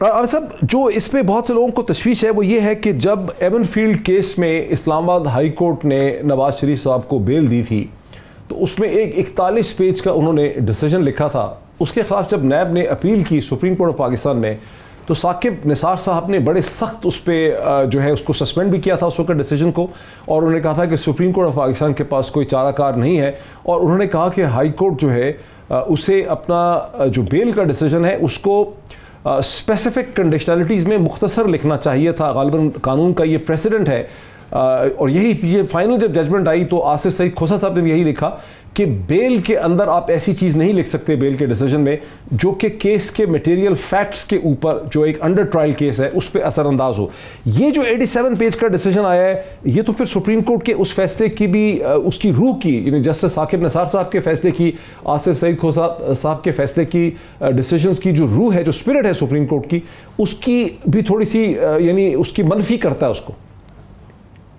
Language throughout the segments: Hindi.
अब सब जो इस पे बहुत से लोगों को तशवीश है वो ये है कि जब एवन फील्ड केस में इस्लामाबाद हाई कोर्ट ने नवाज शरीफ साहब को बेल दी थी तो उसमें एक 41 पेज का उन्होंने डिसीजन लिखा था। उसके खिलाफ जब नैब ने अपील की सुप्रीम कोर्ट ऑफ पाकिस्तान में तो साकिब निसार साहब ने बड़े सख्त उस पर जो है उसको सस्पेंड भी किया था उस वक्त डिसीजन को, और उन्होंने कहा था कि सुप्रीम कोर्ट ऑफ पाकिस्तान के पास कोई चाराकार नहीं है, और उन्होंने कहा कि हाई कोर्ट जो है उसे अपना जो बेल का डिसीजन है उसको स्पेसिफिक कंडीशनलिटीज़ में मुख्तसर लिखना चाहिए था। गालिबन कानून का ये प्रेसिडेंट है और यही ये फाइनल जब जजमेंट आई तो आसिफ सईद खोसा साहब ने भी यही लिखा कि बेल के अंदर आप ऐसी चीज़ नहीं लिख सकते बेल के डिसीजन में जो कि केस के मटेरियल फैक्ट्स के ऊपर जो एक अंडर ट्रायल केस है उस पर असरअंदाज हो। ये जो 87 पेज का डिसीजन आया है ये तो फिर सुप्रीम कोर्ट के उस फैसले की भी उसकी रूह की, यानी जस्टिस साकिब निसार साहब के फैसले की, आसिफ सईद खोसा साहब के फैसले की, डिसीजंस की जो रूह है, जो स्पिरिट है सुप्रीम कोर्ट की, उसकी भी थोड़ी सी यानी उसकी मनफी करता है उसको।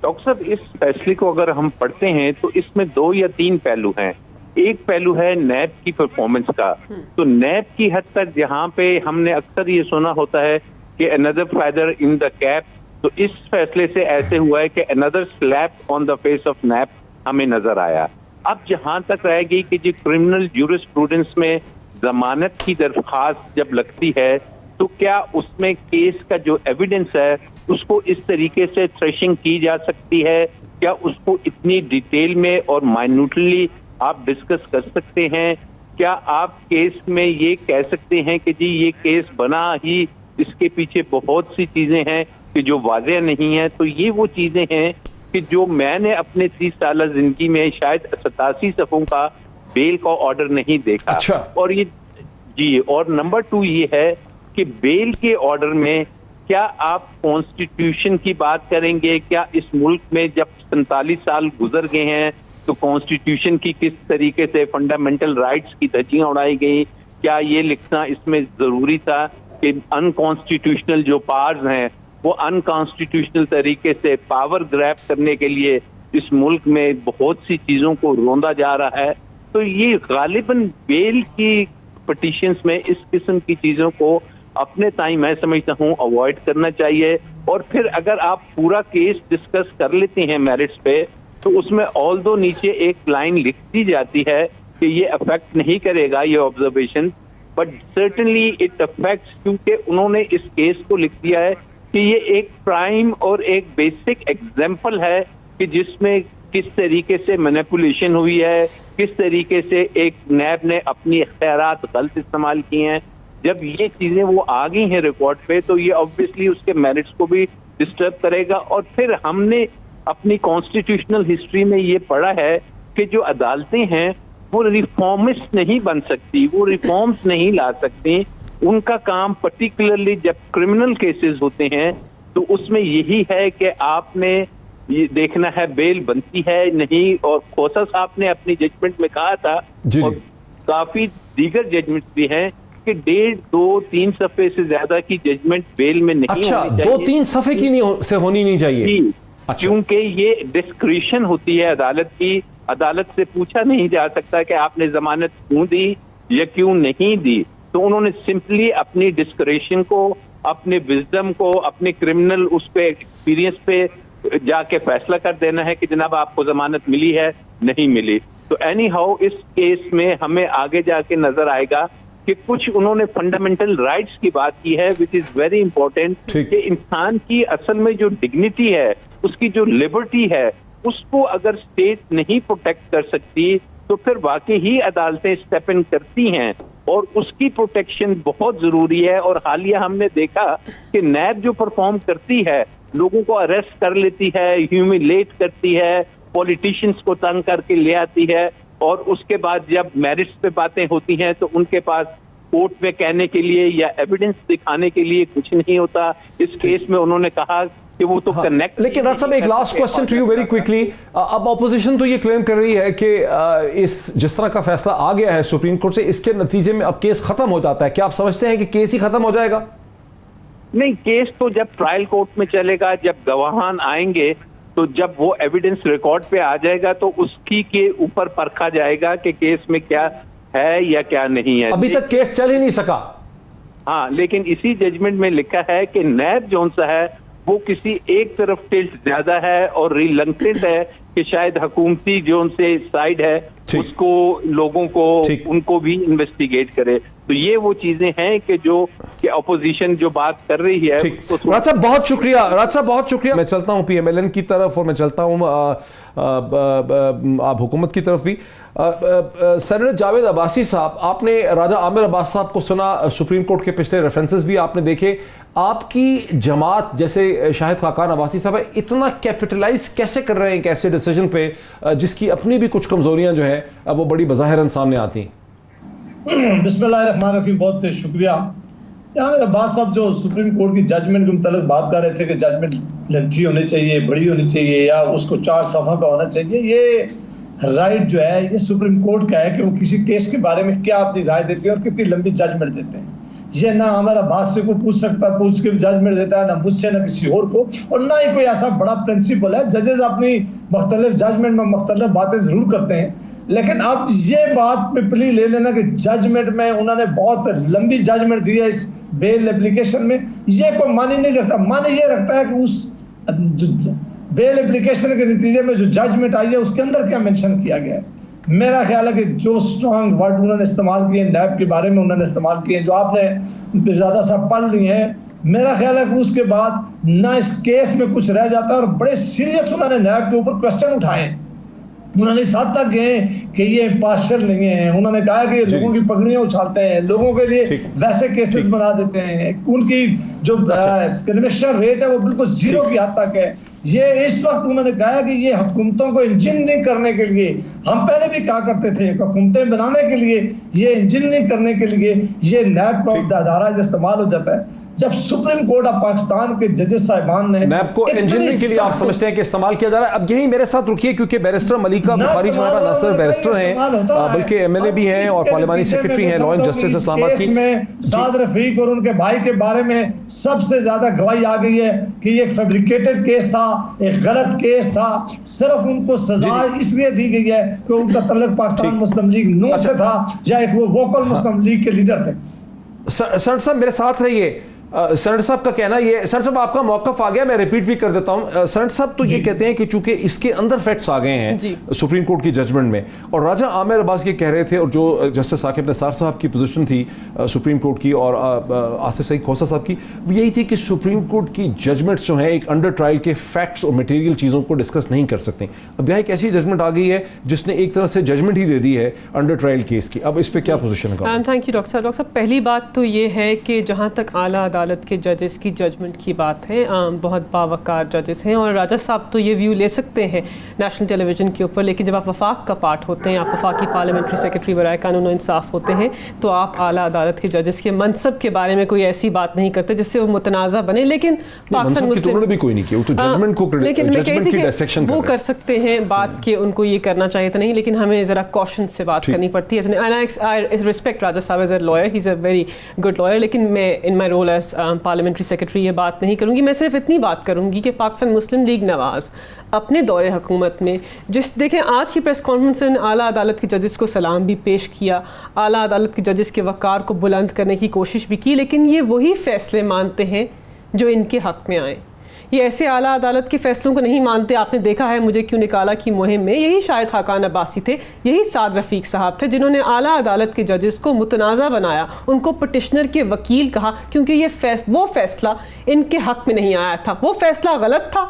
डॉक्टर साहब, इस फैसले को अगर हम पढ़ते हैं तो इसमें 2 या 3 पहलू हैं। एक पहलू है नैब की परफॉर्मेंस का। तो नैब की हद तक जहां पे हमने अक्सर ये सुना होता है कि another feather in the cap, तो इस फैसले से ऐसे हुआ है कि another slap on the face of NAB हमें नजर आया। अब जहां तक रहेगी कि जो क्रिमिनल ज्यूरिस्प्रूडेंस में जमानत की दरख्वास्त जब लगती है तो क्या उसमें केस का जो एविडेंस है उसको इस तरीके से थ्रेशिंग की जा सकती है, क्या उसको इतनी डिटेल में और माइन्यूटली आप डिस्कस कर सकते हैं? क्या आप केस में ये कह सकते हैं कि जी ये केस बना ही, इसके पीछे बहुत सी चीजें हैं कि जो वाज़ेह नहीं है? तो ये वो चीजें हैं कि जो मैंने अपने 30 साल जिंदगी में शायद 87 सफ़ों का बेल का ऑर्डर नहीं देखा। अच्छा। और ये जी, और नंबर 2 ये है कि बेल के ऑर्डर में क्या आप कॉन्स्टिट्यूशन की बात करेंगे? क्या इस मुल्क में जब 47 साल गुजर गए हैं तो कॉन्स्टिट्यूशन की किस तरीके से फंडामेंटल राइट्स की धज्जियां उड़ाई गई? क्या ये लिखना इसमें जरूरी था कि अनकॉन्स्टिट्यूशनल जो पावर्स हैं वो अनकॉन्स्टिट्यूशनल तरीके से पावर ग्रैब करने के लिए इस मुल्क में बहुत सी चीजों को रोंदा जा रहा है? तो ये गालिबन बेल की पिटीशंस में इस किस्म की चीजों को अपने टाइम मैं समझता हूँ अवॉइड करना चाहिए। और फिर अगर आप पूरा केस डिस्कस कर लेते हैं मेरिट्स पे तो उसमें ऑल दो नीचे एक लाइन लिख दी जाती है कि ये अफेक्ट नहीं करेगा ये observation, but certainly it affects, क्योंकि उन्होंने इस केस को लिख दिया है कि ये एक प्राइम और एक बेसिक एग्जाम्पल है कि जिसमें किस तरीके से मैनिपुलेशन हुई है, किस तरीके से एक नैब ने अपनी इख्तियारात गलत इस्तेमाल किए हैं। जब ये चीजें वो आ गई हैं रिकॉर्ड पे तो ये ऑब्वियसली उसके मेरिट्स को भी डिस्टर्ब करेगा। और फिर हमने अपनी कॉन्स्टिट्यूशनल हिस्ट्री में ये पढ़ा है कि जो अदालतें हैं वो रिफॉर्मिस्ट नहीं बन सकती, वो रिफॉर्म्स नहीं ला सकती। उनका काम पर्टिकुलरली जब क्रिमिनल केसेस होते हैं तो उसमें यही है कि आपने ये देखना है बेल बनती है नहीं। और खोसा साहब ने अपनी जजमेंट में कहा था और काफी दीगर जजमेंट भी हैं कि 1.5, 2, 3 सफ़े से ज्यादा की जजमेंट बेल में नहीं अच्छा, होनी चाहिए। 2-3 सफ़े की से होनी नहीं चाहिए। अच्छा। क्योंकि ये डिस्क्रिशन होती है अदालत की। अदालत से पूछा नहीं जा सकता कि आपने जमानत क्यों दी या क्यों नहीं दी। तो उन्होंने सिंपली अपनी डिस्क्रिशन को, अपने विजडम को, अपने क्रिमिनल उस पे एक्सपीरियंस पे जाके फैसला कर देना है कि जनाब आपको जमानत मिली है, नहीं मिली। तो एनी हाउ इस केस में हमें आगे जाके नजर आएगा कि कुछ उन्होंने फंडामेंटल राइट्स की बात की है विच इज वेरी इंपॉर्टेंट, कि इंसान की असल में जो डिग्निटी है, उसकी जो लिबर्टी है, उसको अगर स्टेट नहीं प्रोटेक्ट कर सकती तो फिर वाकई ही अदालतें स्टेप इन करती हैं और उसकी प्रोटेक्शन बहुत जरूरी है। और हालिया हमने देखा कि नैब जो परफॉर्म करती है, लोगों को अरेस्ट कर लेती है, ह्यूमिलेट करती है, पॉलिटिशियंस को तंग करके ले आती है, और उसके बाद जब मैरिट्स पे बातें होती हैं तो उनके पास कोर्ट में कहने के लिए या एविडेंस दिखाने के लिए कुछ नहीं होता। इस केस में उन्होंने कहा कि वो तो कनेक्ट। लेकिन डॉक्टर साहब, एक last question to you very quickly. अब ऑपोजिशन तो ये क्लेम कर रही है कि इस जिस तरह का फैसला आ गया है सुप्रीम कोर्ट से, इसके नतीजे में अब केस खत्म हो जाता है। क्या आप समझते हैं कि केस ही खत्म हो जाएगा? नहीं, केस तो जब ट्रायल कोर्ट में चलेगा, जब गवाहान आएंगे, तो जब वो एविडेंस रिकॉर्ड पे आ जाएगा तो उसकी के ऊपर परखा जाएगा कि केस में क्या है या क्या नहीं है। अभी तक केस चल ही नहीं सका। हाँ, लेकिन इसी जजमेंट में लिखा है कि नैब जौन सा है वो किसी एक तरफ टिल्ट ज्यादा है और रिलक्टेंट है कि शायद हुकूमती जो उनसे साइड है उसको लोगों को उनको भी इन्वेस्टिगेट करे। तो ये वो चीजें हैं कि जो कि अपोजिशन जो बात कर रही है। राज साहब बहुत शुक्रिया, राज साहब बहुत शुक्रिया। मैं चलता हूँ PMLN की तरफ और मैं चलता हूँ आप हुकूमत की तरफ भी। सेनेटर जावेद अब्बासी साहब, आपने राजा आमिर अब्बास साहब को सुना, सुप्रीम कोर्ट के पिछले रेफरेंसेस भी आपने देखे। आपकी जमात जैसे शाहिद खाकान अब्बासी साहब है, इतना कैपिटलाइज कैसे कर रहे हैं एक ऐसे डिसीजन पे जिसकी अपनी भी कुछ कमजोरियां जो है अब वो बड़ी बज़ाहिरन सामने आती हैं? बिस्मिल्लाहिर्रहमानिर्रहीम, बहुत शुक्रिया। यहाँ अब्बास साहब जो सुप्रीम कोर्ट की जजमेंट के मुताबिक बात कर रहे थे कि जजमेंट लेंथी होनी चाहिए, बड़ी होनी चाहिए या उसको 4 सफ़ा पे होना चाहिए, ये राइट जो है ये सुप्रीम कोर्ट का है कि वो किसी केस के बारे में क्या अपनी राय देते हैं और कितनी लंबी जजमेंट देते हैं। ये ना हमारा अब्बास से को पूछ सकता, पूछ के जजमेंट देता है, ना मुझसे ना किसी और को, और ना ही कोई ऐसा बड़ा प्रिंसिपल है। जजेस अपनी मुख्तलिफ जजमेंट में मुख्तलिफ बातें जरूर करते हैं, लेकिन अब ये बात पे प्ली ले लेना कि जजमेंट में उन्होंने बहुत लंबी जजमेंट दी है इस बेल एप्लीकेशन में, ये कोई मानी नहीं रखता। मानी ये रखता है कि उस बेल एप्लीकेशन के नतीजे में जो जजमेंट आई है उसके अंदर क्या मेंशन किया गया है। मेरा ख्याल है कि जो स्ट्रॉन्ग वर्ड उन्होंने इस्तेमाल किए नैब के बारे में उन्होंने इस्तेमाल किए, जो आपने ज़्यादा सा पढ़ लिए हैं, मेरा ख्याल है कि उसके बाद ना इस केस में कुछ रह जाता है। और बड़े सीरियस उन्होंने नैब के ऊपर क्वेश्चन उठाए। उन्होंने इस हद तक गए कि ये पार्शल नहीं है। उन्होंने कहा कि लोगों की पगड़ियां उछालते हैं, लोगों के लिए वैसे केसेस बना देते हैं, उनकी जो कन्विक्शन रेट है वो बिल्कुल 0 की हद तक है। ये इस वक्त उन्होंने कहा कि ये हुकूमतों को इंजीनियरिंग करने के लिए, हम पहले भी कहा करते थे, हुकूमतें बनाने के लिए, ये इंजीनियरिंग करने के लिए ये नैब का अदारा इस्तेमाल हो जाता है। जब सुप्रीम कोर्ट ऑफ पाकिस्तान के जजेस साहिबान ने नैब को इंजीनियरिंग के लिए आप समझते हैं कि इस्तेमाल किया जा रहा है। अब यहीं मेरे साथ रुकिए, क्योंकि बैरिस्टर मलिका बुखारी साहबा न सिर्फ बैरिस्टर हैं बल्कि MLA भी हैं और पार्लियामानी सेक्रेटरी हैं लॉ एंड जस्टिस इस्लामाबाद की। साद रफीक और उनके भाई के बारे में सबसे ज्यादा गवाही आ गई है कि ये एक फैब्रिकेटेड केस था, एक गलत केस था। सिर्फ उनको सजा इसलिए दी गई है कि उनका तल्लुक पाकिस्तान मुस्लिम लीग नून से था या एक वो वोकल मुस्लिम लीग के लीडर थे। सर साहब मेरे साथ रहिए। सेनेटर साहब का कहना ये, सेनेटर साहब आपका मौकफ आ गया, मैं रिपीट भी कर देता हूं। सेनेटर साहब तो ये कहते हैं कि चूंकि इसके अंदर फैक्ट्स आ गए हैं सुप्रीम कोर्ट की जजमेंट में, और राजा आमिर अब्बास ये कह रहे थे, और जो जस्टिस साकिब निसार साहब की पोजीशन थी सुप्रीम कोर्ट की और आसिफ सईद खोसा साहब की, वो यही थी कि सुप्रीम कोर्ट की जजमेंट्स जो हैं एक अंडर ट्रायल के फैक्ट्स और मटेरियल चीज़ों को डिस्कस नहीं कर सकते। अब यहाँ एक ऐसी जजमेंट आ गई है जिसने एक तरह से जजमेंट ही दे दी है अंडर ट्रायल केस की। अब इस पर क्या पोजीशन है? थैंक यू डॉक्टर साहब। पहली बात तो ये है कि जहाँ तक आला अदालत के जजेस की जजमेंट की बात है, बहुत बावकार जजेस हैं और राजा साहब तो ये व्यू ले सकते हैं नेशनल टेलीविज़न के ऊपर, लेकिन जब आप वफाक का पार्ट होते हैं, आप वफाकी पार्लियामेंट्री सेक्रेटरी बराए कानून और इंसाफ होते हैं, तो आप आला अदालत के जजेस के मनसब के बारे में कोई ऐसी बात नहीं करते जिससे वो मुतनाज़ा बने। लेकिन पाकिस्तान मुस्लिम भी कोई नहीं किया, तो जजमेंट को लेकिन मैं कहती थी वो कर सकते हैं बात के, उनको ये करना चाहिए था नहीं, लेकिन हमें ज़रा कॉशन से बात करनी पड़ती है। आई respect Raja Sahab as a lawyer, he is a very good lawyer, लेकिन मैं in my role as parliamentary secretary ये बात नहीं करूंगी। मैं सिर्फ इतनी बात करूंगी कि पाकिस्तान मुस्लिम लीग नवाज अपने दौरे हुकूमत में देखें, आज की प्रेस कॉन्फ्रेंस में आला अदालत के जजेस को सलाम भी पेश किया, आला अदालत के जजेस के वक़ार को बुलंद करने की कोशिश भी की, लेकिन ये वही फैसले मानते हैं जो इनके हक़ में आए। ये ऐसे आला अदालत के फैसलों को नहीं मानते। आपने देखा है मुझे क्यों निकाला की मुहिम में यही शाहिद खाकान अब्बासी थे, यही साद रफीक साहब थे जिन्होंने आला अदालत के जजेस को मुतनाज़ा बनाया, उनको पिटिशनर के वकील कहा, क्योंकि ये वो फैसला इनके हक़ में नहीं आया था, वो फैसला गलत था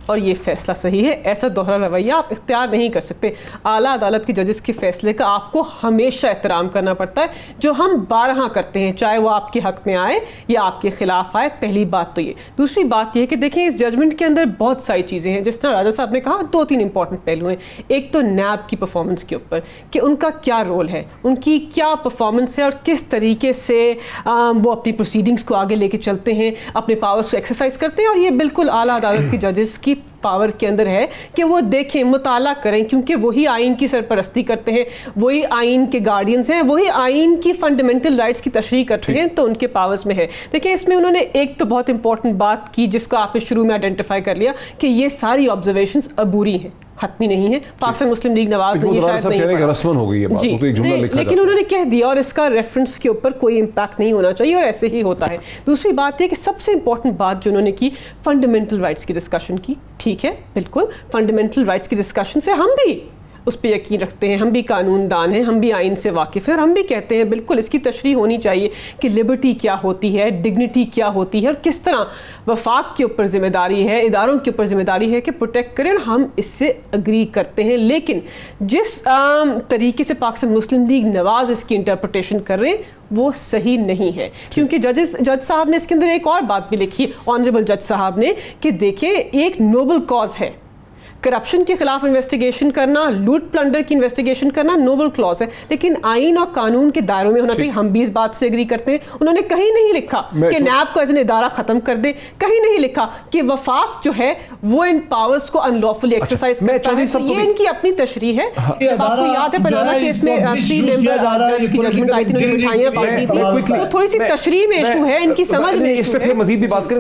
और ये फैसला सही है। ऐसा दोहरा रवैया आप इख्तियार नहीं कर सकते। आला अदालत के जजेस के फैसले का आपको हमेशा एहतराम करना पड़ता है, जो हम बारहा करते हैं, चाहे वो आपके हक़ में आए या आपके खिलाफ आए। पहली बात तो ये। दूसरी बात ये है कि देखिए इस जजमेंट के अंदर बहुत सारी चीज़ें हैं, जिस तरह राजा साहब ने कहा 2-3 इंपॉर्टेंट पहलू हैं। एक तो नैब की परफॉर्मेंस के ऊपर कि उनका क्या रोल है, उनकी क्या परफॉर्मेंस है और किस तरीके से वो अपनी प्रोसीडिंग्स को आगे लेके चलते हैं, अपने पावर्स को एक्सरसाइज करते हैं, और ये बिल्कुल आला अदालत के जजेस की पावर के अंदर है कि वो देखें, मुताला करें, क्योंकि वही आइन की सरपरस्ती करते हैं, वही आइन के गार्डियंस हैं, वही आइन की फंडामेंटल राइट्स की तशरीह करते हैं, तो उनके पावर्स में है। देखिए इसमें उन्होंने एक तो बहुत इंपॉर्टेंट बात की जिसको आपने शुरू में आइडेंटिफाई कर लिया कि ये सारी ऑब्जर्वेशंस अबूरी हैं, हतमी नहीं है। पाकिस्तान मुस्लिम लीग नवाज ने ये शायद नहीं रस्मन हो गई है बात, जी, तो एक जुमला लिखा लेकिन उन्होंने कह दिया और इसका रेफरेंस के ऊपर कोई इम्पैक्ट नहीं होना चाहिए और ऐसे ही होता है। दूसरी बात यह कि सबसे इंपॉर्टेंट बात जो उन्होंने की, फंडामेंटल राइट्स की डिस्कशन की। ठीक है, बिल्कुल फंडामेंटल राइट्स की डिस्कशन से हम भी उस पर यकीन रखते हैं, हम भी कानूनदान हैं, हम भी आइन से वाकिफ़ हैं और हम भी कहते हैं बिल्कुल इसकी तशरीह होनी चाहिए कि लिबर्टी क्या होती है, डिग्निटी क्या होती है और किस तरह वफाक के ऊपर जिम्मेदारी है, इदारों के ऊपर जिम्मेदारी है कि प्रोटेक्ट करें, और हम इससे अग्री करते हैं। लेकिन जिस तरीके से पाकिस्तान मुस्लिम लीग नवाज इसकी इंटरप्रटेशन कर रहे हैं वो सही नहीं है, क्योंकि जज साहब ने इसके अंदर एक और बात भी लिखी, ऑनरेबल जज साहब ने, कि देखिए एक नोबल कॉज है, करप्शन के खिलाफ इन्वेस्टिगेशन करना, लूट प्लंडर की इन्वेस्टिगेशन करना नोबल क्लॉज है, लेकिन आइन और कानून के दायरों में होना चाहिए। हम भी इस बात से एग्री करते हैं। उन्होंने कहीं नहीं लिखा कि नैब को एज एन इदारा खत्म कर दे, कहीं नहीं लिखा कि वफाक जो है वो इन पावर्स को अनलॉफुली एक्सरसाइज करता है। तो ये इनकी अपनी तशरीह है। आपको याद है बनाना केस में 3 मेंबर जज की जजमेंट आई थी, उन्होंने मिठाइयां बांटी थी, तो थोड़ी सी तशरीह में इशू है, इनकी समझ में इशू है। मजीद भी बात करें।